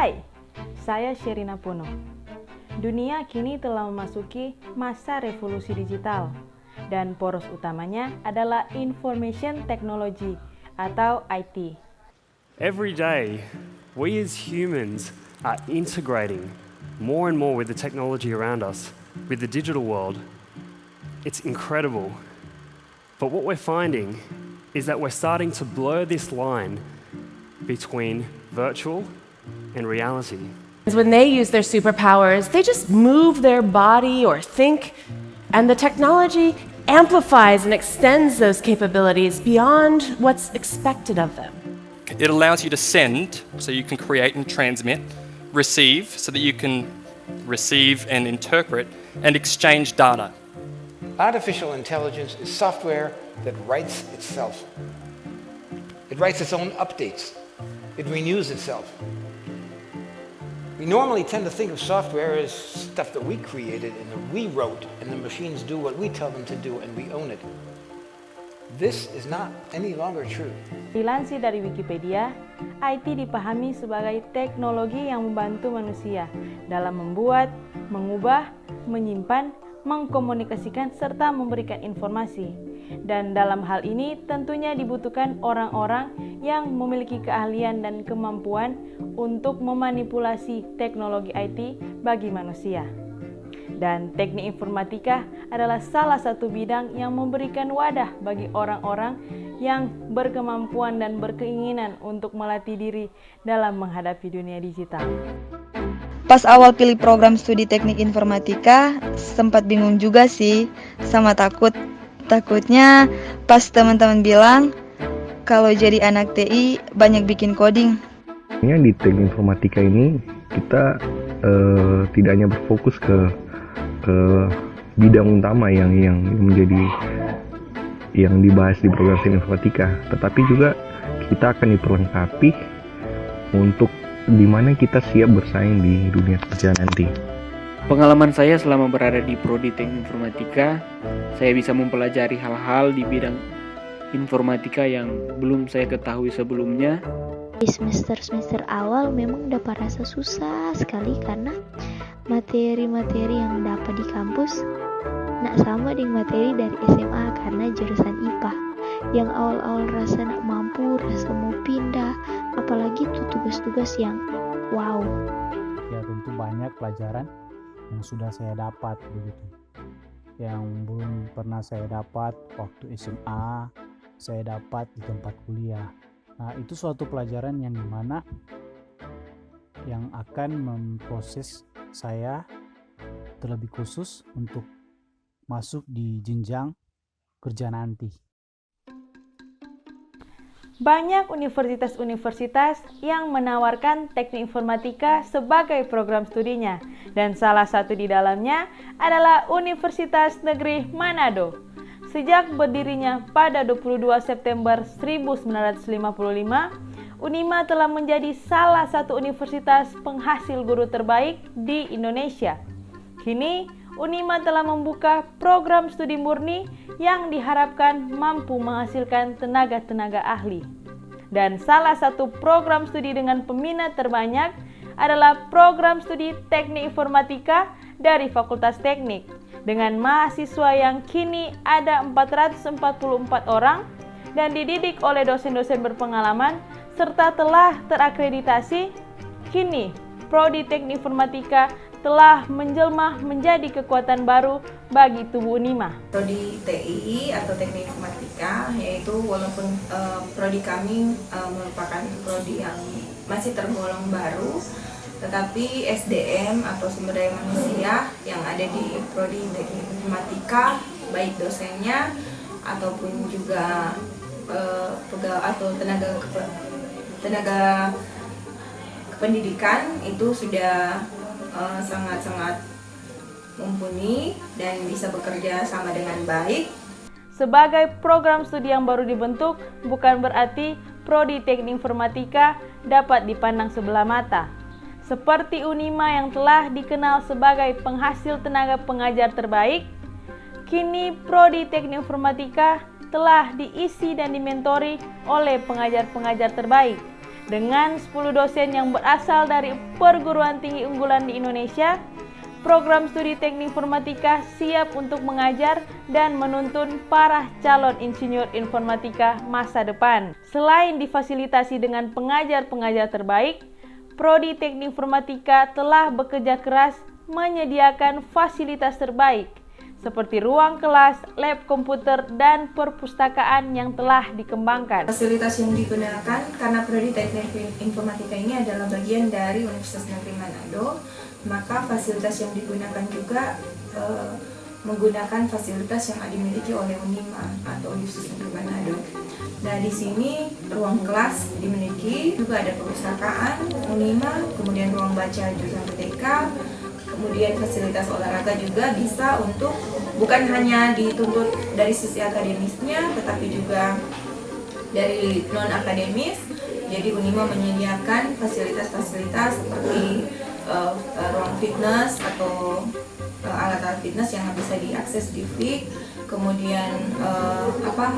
Hai, saya Sherina Puno. Dunia kini telah memasuki masa revolusi digital dan poros utamanya adalah information technology atau IT. Every day, we as humans are integrating more and more with the technology around us, with the digital world. It's incredible. But what we're finding is that we're starting to blur this line between virtual and reality. When they use their superpowers, they just move their body or think, and the technology amplifies and extends those capabilities beyond what's expected of them. It allows you to send, so you can create and transmit, receive, so that you can receive and interpret, and exchange data. Artificial intelligence is software that writes itself. It writes its own updates. It renews itself. We normally tend to think of software as stuff that we created and that we wrote, and the machines do what we tell them to do and we own it. This is not any longer true. Dilansir dari Wikipedia, IT dipahami sebagai teknologi yang membantu manusia dalam membuat, mengubah, menyimpan, mengkomunikasikan, serta memberikan informasi. Dan dalam hal ini tentunya dibutuhkan orang-orang yang memiliki keahlian dan kemampuan untuk memanipulasi teknologi IT bagi manusia. Dan teknik informatika adalah salah satu bidang yang memberikan wadah bagi orang-orang yang berkemampuan dan berkeinginan untuk melatih diri dalam menghadapi dunia digital. Pas awal pilih program studi teknik informatika, sempat bingung juga sih, sama takutnya pas teman-teman bilang kalau jadi anak TI banyak bikin coding. Di teknik informatika ini kita tidak hanya berfokus ke bidang utama yang menjadi yang dibahas di program teknik informatika, tetapi juga kita akan diperlengkapi untuk di mana kita siap bersaing di dunia kerja nanti. Pengalaman saya selama berada di Prodi Teknik Informatika, saya bisa mempelajari hal-hal di bidang informatika yang belum saya ketahui sebelumnya. Di semester awal memang dapat rasa susah sekali karena materi-materi yang dapat di kampus nak sama dengan materi dari SMA karena jurusan IPA. Yang awal-awal rasa nak mampu, rasa mau pindah, apalagi tuh tugas-tugas yang wow. Ya tentu banyak pelajaran yang sudah saya dapat begitu. Yang belum pernah saya dapat waktu SMA, saya dapat di tempat kuliah. Nah, itu suatu pelajaran yang dimana yang akan memproses saya terlebih khusus untuk masuk di jenjang kerja nanti. Banyak universitas-universitas yang menawarkan teknik informatika sebagai program studinya, dan salah satu di dalamnya adalah Universitas Negeri Manado. Sejak berdirinya pada 22 September 1955, Unima telah menjadi salah satu universitas penghasil guru terbaik di Indonesia. Kini, Unima telah membuka program studi murni yang diharapkan mampu menghasilkan tenaga-tenaga ahli. Dan salah satu program studi dengan peminat terbanyak adalah program studi teknik informatika dari Fakultas Teknik, dengan mahasiswa yang kini ada 444 orang dan dididik oleh dosen-dosen berpengalaman serta telah terakreditasi. Kini, Prodi Teknik Informatika telah menjelma menjadi kekuatan baru bagi tubuh Unima. Prodi TII atau Teknik Informatika, yaitu walaupun prodi kami merupakan prodi yang masih tergolong baru, tetapi SDM atau sumber daya manusia yang ada di Prodi Teknik Informatika, baik dosennya ataupun juga pegawai atau tenaga kependidikan itu sudah sangat-sangat mumpuni dan bisa bekerja sama dengan baik. Sebagai program studi yang baru dibentuk, bukan berarti Prodi Teknik Informatika dapat dipandang sebelah mata. Seperti Unima yang telah dikenal sebagai penghasil tenaga pengajar terbaik, kini Prodi Teknik Informatika telah diisi dan dimentori oleh pengajar-pengajar terbaik. Dengan 10 dosen yang berasal dari perguruan tinggi unggulan di Indonesia, program studi teknik informatika siap untuk mengajar dan menuntun para calon insinyur informatika masa depan. Selain difasilitasi dengan pengajar-pengajar terbaik, Prodi Teknik Informatika telah bekerja keras menyediakan fasilitas terbaik, seperti ruang kelas, lab komputer, dan perpustakaan yang telah dikembangkan. Fasilitas yang digunakan karena Prodi Teknik Informatika ini adalah bagian dari Universitas Negeri Manado, maka fasilitas yang digunakan juga menggunakan fasilitas yang dimiliki oleh Unima atau Universitas Negeri Manado. Nah, di sini ruang kelas dimiliki, juga ada perpustakaan Unima, kemudian ruang baca jurusan PTK, kemudian fasilitas olahraga juga bisa untuk bukan hanya dituntut dari sisi akademisnya, tetapi juga dari non-akademis. Jadi Unima menyediakan fasilitas-fasilitas seperti ruang fitness atau alat-alat fitness yang bisa diakses di FIK, kemudian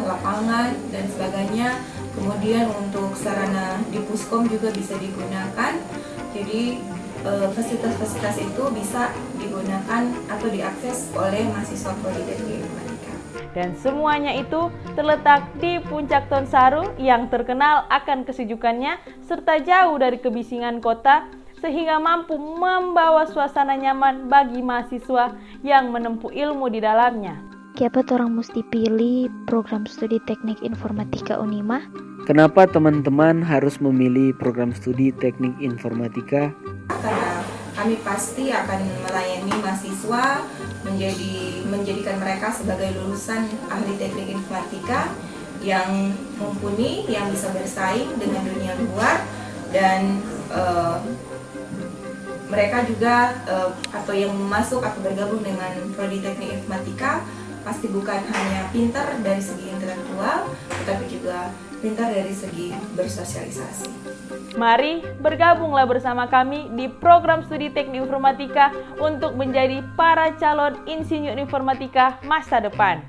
lapangan dan sebagainya. Kemudian untuk sarana di Puskom juga bisa digunakan. Jadi fasilitas-fasilitas itu bisa digunakan atau diakses oleh mahasiswa Prodi Teknik Informatika. Dan semuanya itu terletak di Puncak Tonsaru yang terkenal akan kesejukannya serta jauh dari kebisingan kota, sehingga mampu membawa suasana nyaman bagi mahasiswa yang menempuh ilmu di dalamnya. Kenapa orang mesti pilih program studi teknik informatika Unima? Kenapa teman-teman harus memilih program studi teknik informatika? Karena kami pasti akan melayani mahasiswa, menjadikan mereka sebagai lulusan ahli teknik informatika yang mumpuni, yang bisa bersaing dengan dunia luar, dan mereka juga atau yang masuk atau bergabung dengan Prodi Teknik Informatika pasti bukan hanya pintar dari segi intelektual, tetapi juga pintar dari segi bersosialisasi. Mari bergabunglah bersama kami di program studi teknik informatika untuk menjadi para calon insinyur informatika masa depan.